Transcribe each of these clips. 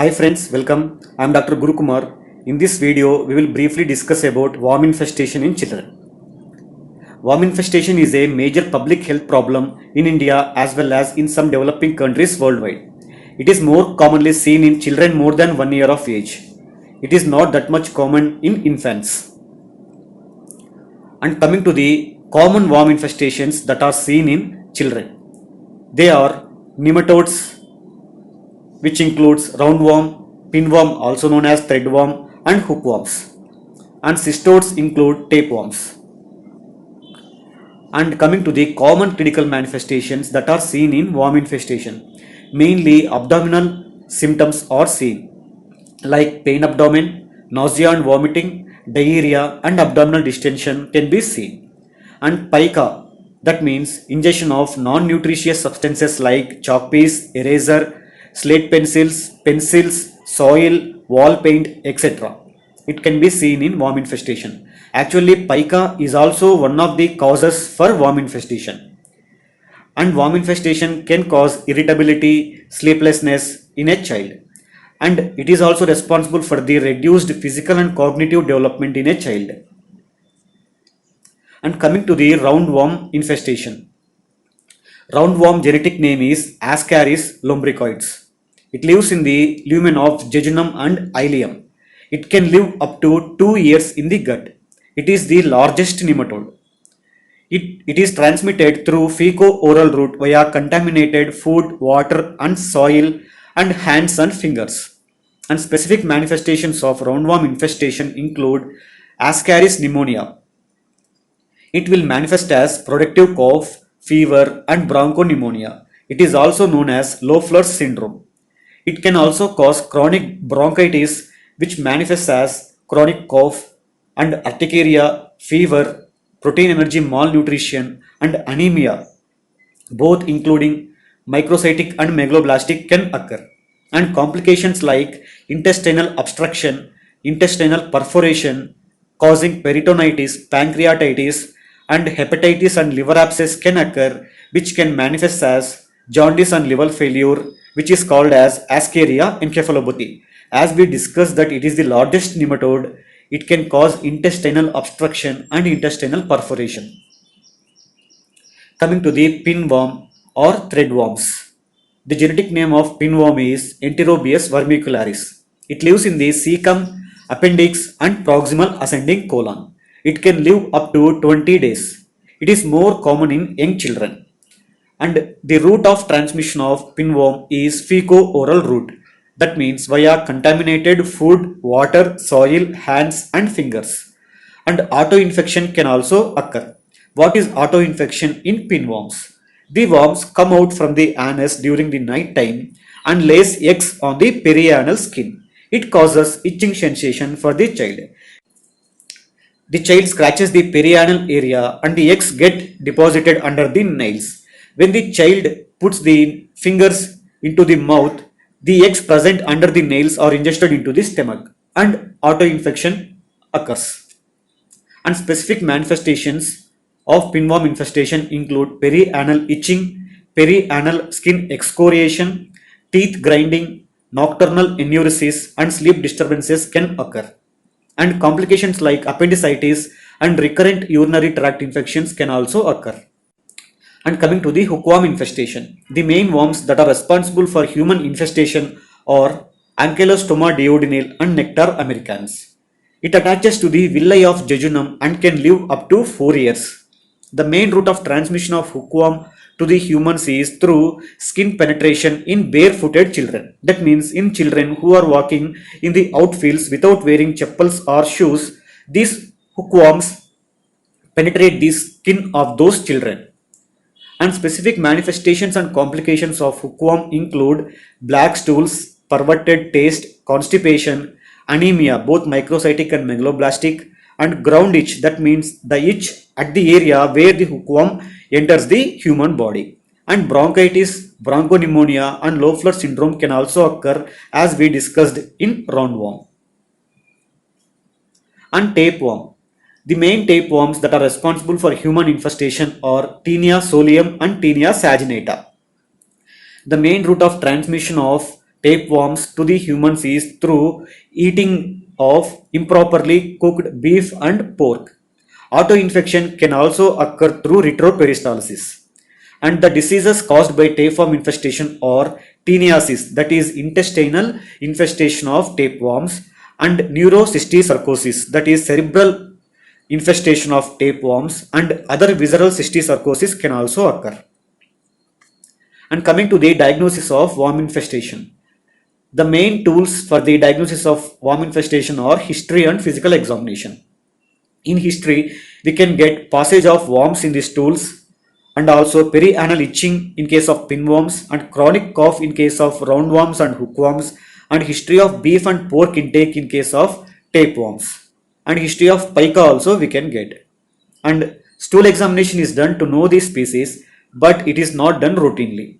Hi friends, welcome. I am Dr. Guru Kumar. In this video, we will briefly discuss about worm infestation in children. Worm infestation is a major public health problem in India as well as in some developing countries worldwide. It is more commonly seen in children more than 1 year of age. It is not that much common in infants. And coming to the common worm infestations that are seen in children, they are nematodes, which includes roundworm, pinworm also known as threadworm, and hookworms. And cystodes include tapeworms. And coming to the common clinical manifestations that are seen in worm infestation, mainly abdominal symptoms are seen like pain abdomen, nausea and vomiting, diarrhea and abdominal distension can be seen. And pica, that means ingestion of non-nutritious substances like chalk piece, eraser, slate pencils, soil, wall paint, etc. It can be seen in worm infestation. Actually, pica is also one of the causes for worm infestation. And worm infestation can cause irritability, sleeplessness in a child. And it is also responsible for the reduced physical and cognitive development in a child. And coming to the roundworm infestation. Roundworm genetic name is Ascaris lumbricoides. It lives in the lumen of jejunum and ileum. It can live up to 2 years in the gut. It is the largest nematode. It is transmitted through fecal-oral route via contaminated food, water and soil and hands and fingers. And specific manifestations of roundworm infestation include Ascaris pneumonia. It will manifest as productive cough, fever and bronchopneumonia. It is also known as Loeffler syndrome. It can also cause chronic bronchitis, which manifests as chronic cough, and urticaria, fever, protein energy malnutrition and anemia, both including microcytic and megaloblastic, can occur. And complications like intestinal obstruction, intestinal perforation causing peritonitis, pancreatitis and hepatitis and liver abscess can occur, which can manifest as jaundice and liver failure, which is called as Ascaria encephalopathy. As we discussed that it is the largest nematode, it can cause intestinal obstruction and intestinal perforation. Coming to the pinworm or threadworms. The genetic name of pinworm is Enterobius vermicularis. It lives in the cecum, appendix and proximal ascending colon. It can live up to 20 days. It is more common in young children. And the route of transmission of pinworm is fecal-oral route. That means via contaminated food, water, soil, hands and fingers. And auto-infection can also occur. What is auto-infection in pinworms? The worms come out from the anus during the night time and lays eggs on the perianal skin. It causes itching sensation for the child. The child scratches the perianal area and the eggs get deposited under the nails. When the child puts the fingers into the mouth, the eggs present under the nails are ingested into the stomach and auto-infection occurs. And specific manifestations of pinworm infestation include perianal itching, perianal skin excoriation, teeth grinding, nocturnal enuresis and sleep disturbances can occur. And complications like appendicitis and recurrent urinary tract infections can also occur. And coming to the hookworm infestation, the main worms that are responsible for human infestation are Ankylostoma duodenale and Nectar americans. It attaches to the villi of jejunum and can live up to 4 years. The main route of transmission of hookworm to the humans is through skin penetration in barefooted children. That means in children who are walking in the outfields without wearing chappals or shoes, these hookworms penetrate the skin of those children. And specific manifestations and complications of hookworm include black stools, perverted taste, constipation, anemia, both microcytic and megaloblastic, and ground itch, that means the itch at the area where the hookworm enters the human body. And bronchitis, bronchopneumonia and Loeffler syndrome can also occur as we discussed in roundworm. And tapeworm. The main tapeworms that are responsible for human infestation are Taenia solium and Taenia saginata. The main route of transmission of tapeworms to the humans is through eating of improperly cooked beef and pork. Autoinfection can also occur through retroperistalsis. And the diseases caused by tapeworm infestation are teniasis, that is intestinal infestation of tapeworms, and neurocysticercosis, that is cerebral infestation of tapeworms, and other visceral cysticercosis can also occur. And coming to the diagnosis of worm infestation. The main tools for the diagnosis of worm infestation are history and physical examination. In history, we can get passage of worms in the stools and also perianal itching in case of pinworms and chronic cough in case of roundworms and hookworms, and history of beef and pork intake in case of tapeworms, and history of pica also we can get. And stool examination is done to know the species, but it is not done routinely.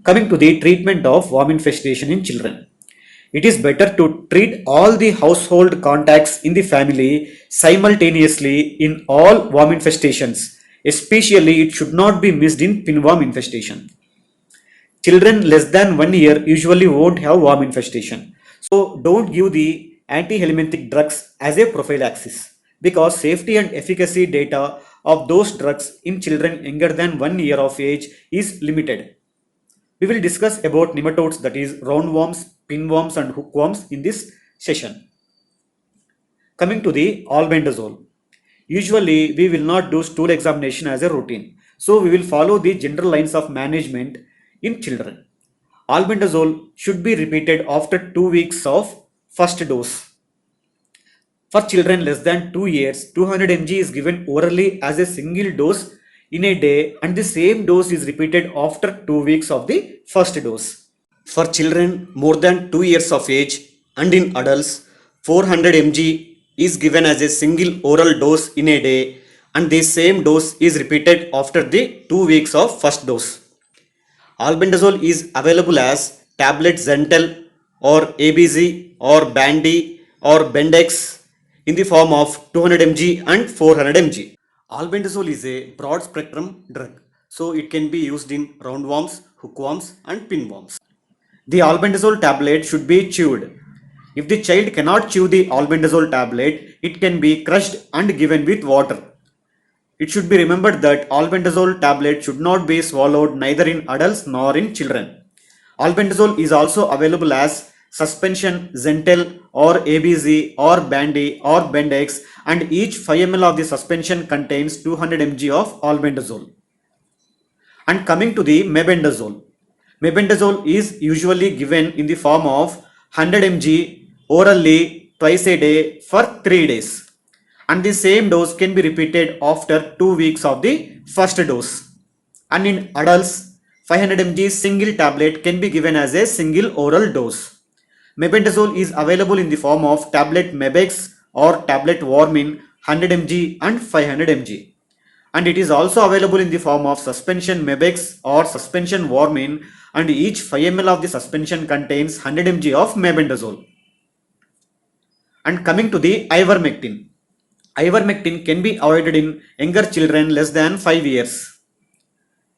Coming to the treatment of worm infestation in children. It is better to treat all the household contacts in the family simultaneously in all worm infestations. Especially, it should not be missed in pinworm infestation. Children less than 1 year usually won't have worm infestation. So, don't give the anti-helminthic drugs as a prophylaxis because safety and efficacy data of those drugs in children younger than 1 year of age is limited. We will discuss about nematodes, that is roundworms, pinworms and hookworms in this session. Coming to the albendazole. Usually we will not do stool examination as a routine. So we will follow the general lines of management in children. Albendazole should be repeated after 2 weeks of first dose. For children less than 2 years, 200 mg is given orally as a single dose in a day, and the same dose is repeated after 2 weeks of the first dose. For children more than 2 years of age and in adults, 400 mg is given as a single oral dose in a day, and the same dose is repeated after the 2 weeks of first dose. Albendazole is available as tablet Zental or ABZ or Bandy or Bendex in the form of 200 mg and 400 mg. Albendazole is a broad spectrum drug, so it can be used in roundworms, hookworms and pinworms. The albendazole tablet should be chewed. If the child cannot chew the albendazole tablet, it can be crushed and given with water. It should be remembered that albendazole tablet should not be swallowed neither in adults nor in children. Albendazole is also available as suspension Zental or ABZ or Bandy or Bendex, and each 5 ml of the suspension contains 200 mg of albendazole. And coming to the mebendazole. Mebendazole is usually given in the form of 100 mg orally twice a day for 3 days. And the same dose can be repeated after 2 weeks of the first dose. And in adults, 500 mg single tablet can be given as a single oral dose. Mebendazole is available in the form of tablet Mebex or tablet Warmin 100 mg and 500 mg. And it is also available in the form of suspension Mebex or suspension Warmin, and each 5 ml of the suspension contains 100 mg of mebendazole. And coming to the ivermectin. Ivermectin can be avoided in younger children less than 5 years.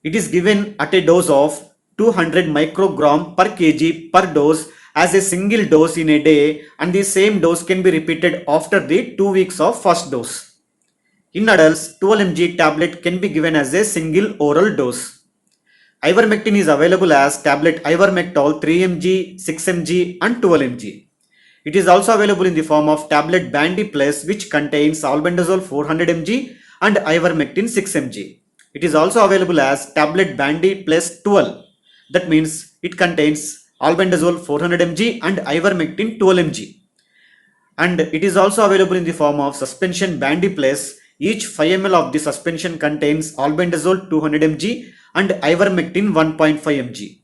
It is given at a dose of 200 microgram per kg per dose as a single dose in a day, and the same dose can be repeated after the 2 weeks of first dose. In adults, 12 mg tablet can be given as a single oral dose. Ivermectin is available as tablet Ivermectol 3 mg, 6 mg and 12 mg. It is also available in the form of tablet Bandy Plus, which contains albendazole 400 mg and ivermectin 6 mg. It is also available as tablet Bandy Plus 12. That means it contains albendazole 400 mg and ivermectin 12 mg. And it is also available in the form of suspension Bandy Plus. Each 5 ml of the suspension contains albendazole 200 mg and ivermectin 1.5 mg.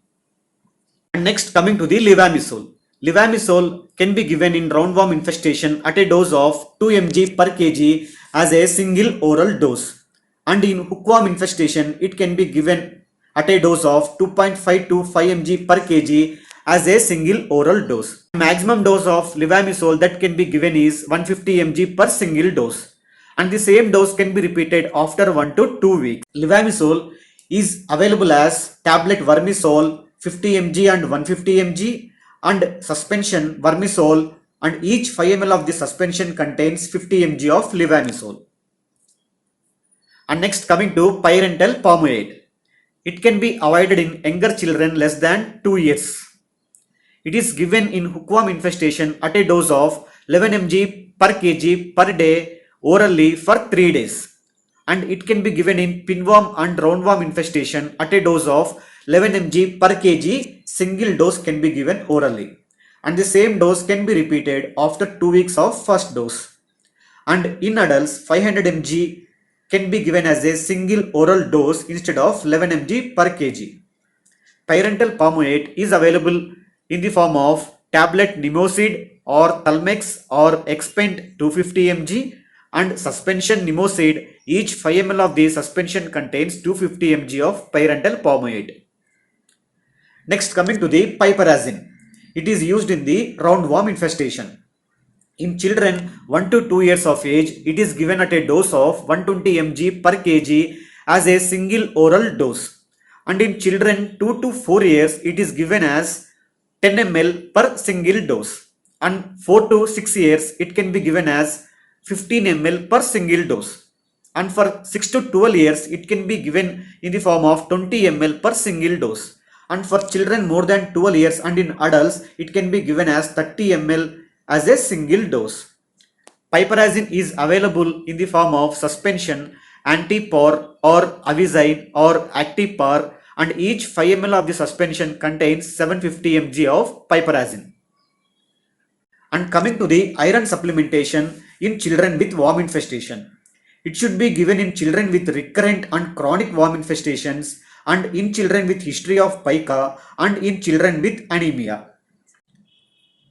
And next, coming to the levamisole. Levamisole can be given in roundworm infestation at a dose of 2 mg per kg as a single oral dose. And in hookworm infestation, it can be given at a dose of 2.5 to 5 mg per kg as a single oral dose. Maximum dose of levamisole that can be given is 150 mg per single dose, and the same dose can be repeated after 1 to 2 weeks. Levamisole is available as tablet Vermisol 50 mg and 150 mg, and suspension vermisol, and each 5 ml of the suspension contains 50 mg of levamisole. And next, coming to parental palmoate. It can be avoided in younger children less than 2 years. It is given in hookworm infestation at a dose of 11 mg per kg per day orally for 3 days. And it can be given in pinworm and roundworm infestation at a dose of 11 mg per kg. Single dose can be given orally. And the same dose can be repeated after 2 weeks of first dose. And in adults, 500 mg can be given as a single oral dose instead of 11 mg per kg. Parental palmoate is available in the form of tablet Nimocid or Thalmex or Expent 250 mg, and suspension Nimocid. Each 5 ml of the suspension contains 250 mg of parental palmoate. Next, coming to the piperazine. It is used in the roundworm infestation. In children 1 to 2 years of age, it is given at a dose of 120 mg per kg as a single oral dose. And in children 2 to 4 years, it is given as 10 ml per single dose. And 4 to 6 years, it can be given as 15 ml per single dose. And for 6 to 12 years, it can be given in the form of 20 ml per single dose. And for children more than 12 years and in adults, it can be given as 30 ml as a single dose. Piperazine is available in the form of suspension, Antipar or Avizine or Actipar, and each 5 ml of the suspension contains 750 mg of piperazine. And coming to the iron supplementation in children with worm infestation. It should be given in children with recurrent and chronic worm infestations, and in children with history of pica, and in children with anemia.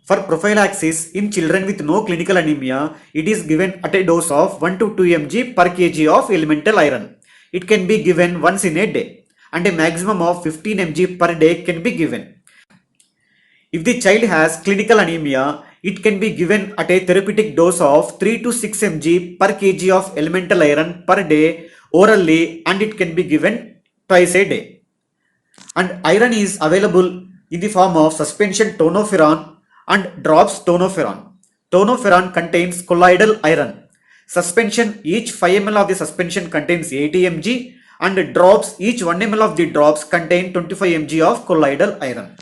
For prophylaxis in children with no clinical anemia, it is given at a dose of 1 to 2 mg per kg of elemental iron. It can be given once in a day, and a maximum of 15 mg per day can be given. If the child has clinical anemia, it can be given at a therapeutic dose of 3 to 6 mg per kg of elemental iron per day orally, and it can be given twice a day. And iron is available in the form of suspension tonoferon and drops tonoferon. Tonoferon contains colloidal iron. Suspension, each 5 ml of the suspension contains 80 mg, and drops, each 1 ml of the drops contain 25 mg of colloidal iron.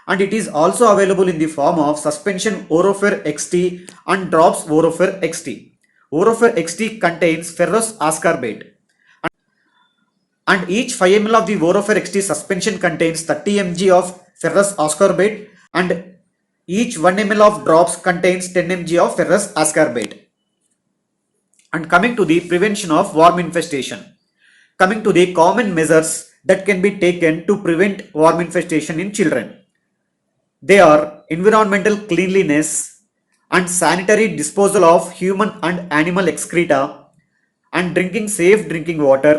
And it is also available in the form of suspension Orofer XT and drops Orofer XT. Orofer XT contains ferrous ascorbate, and each 5 ml of the Orofer XT suspension contains 30 mg of ferrous ascorbate, and each 1 ml of drops contains 10 mg of ferrous ascorbate. And coming to the prevention of worm infestation. Coming to the common measures that can be taken to prevent worm infestation in children. They are environmental cleanliness and sanitary disposal of human and animal excreta, and drinking safe drinking water,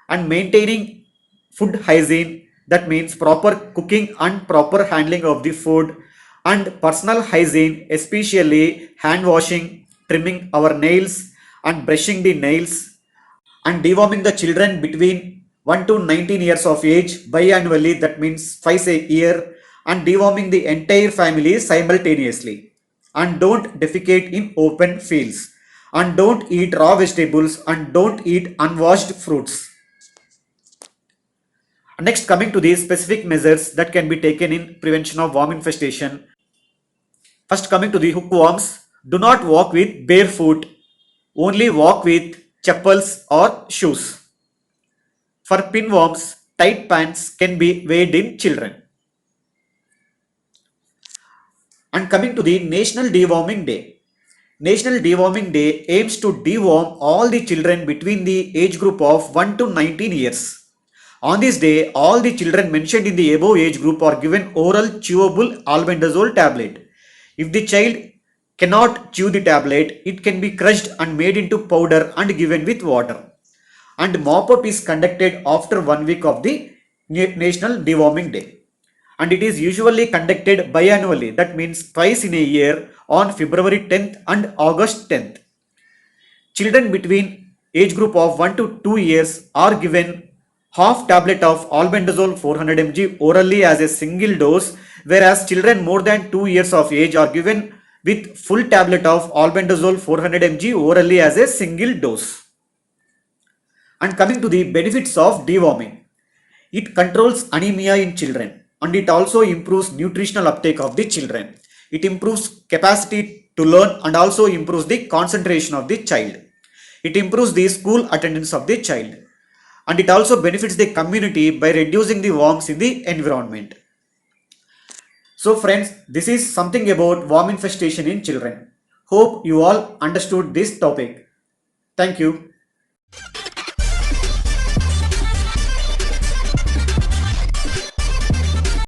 and maintaining food hygiene, that means proper cooking and proper handling of the food, and personal hygiene, especially hand washing, trimming our nails and brushing the nails, and deworming the children between 1 to 19 years of age biannually, that means twice a year, and deworming the entire family simultaneously. And don't defecate in open fields, and don't eat raw vegetables, and don't eat unwashed fruits. Next, coming to the specific measures that can be taken in prevention of worm infestation. First, coming to the hookworms, do not walk with barefoot, only walk with chappals or shoes. For pinworms, tight pants can be weighed in children. And coming to the National Deworming Day. National Deworming Day aims to deworm all the children between the age group of 1 to 19 years. On this day, all the children mentioned in the above age group are given oral chewable albendazole tablet. If the child cannot chew the tablet, it can be crushed and made into powder and given with water. And mop-up is conducted after 1 week of the National Deworming Day. And it is usually conducted biannually, that means twice in a year, on February 10th and August 10th. Children between age group of 1 to 2 years are given half tablet of albendazole 400 mg orally as a single dose, whereas children more than 2 years of age are given with full tablet of albendazole 400 mg orally as a single dose. And coming to the benefits of deworming, it controls anemia in children and it also improves nutritional uptake of the children. It improves capacity to learn and also improves the concentration of the child. It improves the school attendance of the child, and it also benefits the community by reducing the worms in the environment. So friends, this is something about worm infestation in children. Hope you all understood this topic. Thank you.